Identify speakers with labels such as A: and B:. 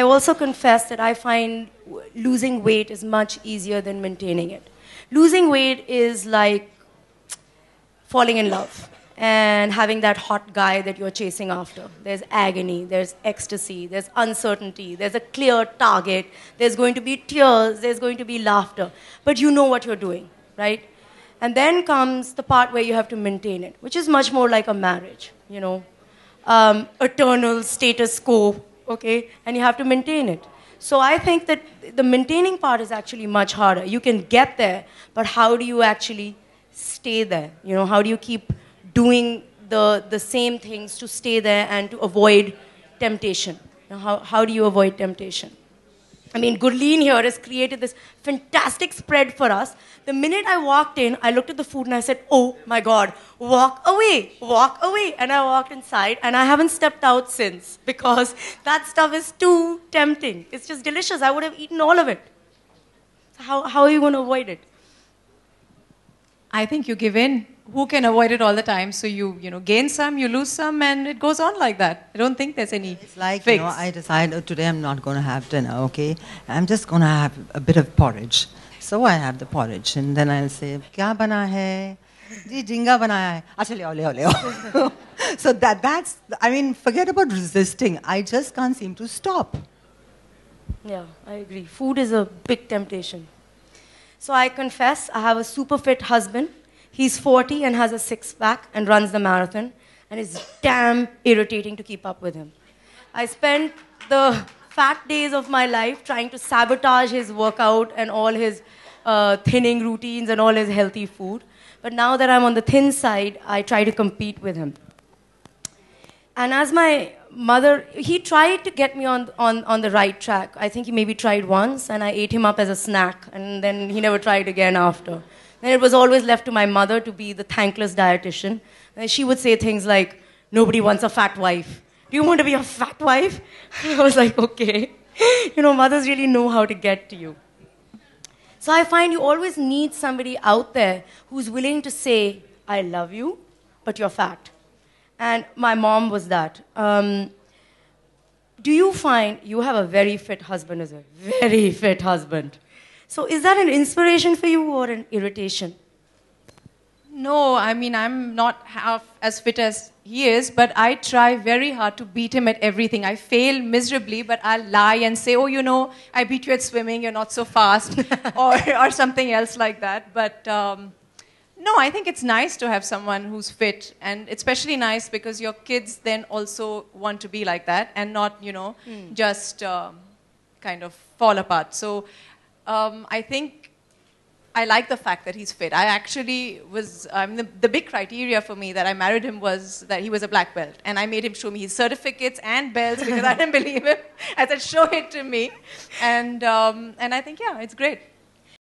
A: I also confess that I find losing weight is much easier than maintaining it. Losing weight is like falling in love and having that hot guy that you're chasing after. There's agony, there's ecstasy, there's uncertainty, there's a clear target, there's going to be tears, there's going to be laughter, but you know what you're doing, right? And then comes the part where you have to maintain it, which is much more like a marriage, eternal status quo, okay? And you have to maintain it. So I think that the maintaining part is actually much harder. You can get there, but how do you actually stay there? How do you keep doing the same things to stay there and to avoid temptation? How do you avoid temptation? I mean, Gurleen here has created this fantastic spread for us. The minute I walked in, I looked at the food and I said, oh my God, walk away, walk away. And I walked inside and I haven't stepped out since because that stuff is too tempting. It's just delicious. I would have eaten all of it. How are you going to avoid it?
B: I think you give in. Who can avoid it all the time? So you gain some, you lose some, and it goes on like that. I don't think there's any
C: It's like,
B: fix.
C: I decide, today I'm not going to have dinner, okay? I'm just going to have a bit of porridge. So I have the porridge, and then I'll say, kya bana hai? Ji, jinga banaya hai. Acha, leo. So that's, forget about resisting. I just can't seem to stop.
A: Yeah, I agree. Food is a big temptation. So I confess, I have a super fit husband. He's 40 and has a six-pack and runs the marathon. And it's damn irritating to keep up with him. I spent the fat days of my life trying to sabotage his workout and all his thinning routines and all his healthy food. But now that I'm on the thin side, I try to compete with him. And as my mother, he tried to get me on the right track. I think he maybe tried once, and I ate him up as a snack, and then he never tried again after. Then it was always left to my mother to be the thankless dietitian. And she would say things like, nobody wants a fat wife. Do you want to be a fat wife? I was like, okay. Mothers really know how to get to you. So I find you always need somebody out there who's willing to say, I love you, but you're fat. And my mom was that. Do you find you have a very fit husband, is a very fit husband? So is that an inspiration for you or an irritation?
B: No, I'm not half as fit as he is, but I try very hard to beat him at everything. I fail miserably, but I'll lie and say, I beat you at swimming, you're not so fast, or something else like that. But no, I think it's nice to have someone who's fit, and it's especially nice because your kids then also want to be like that and not, just kind of fall apart. So I think I like the fact that he's fit. I actually was, the big criteria for me that I married him was that he was a black belt. And I made him show me his certificates and belts because I didn't believe him. I said, show it to me. And I think, yeah, it's great.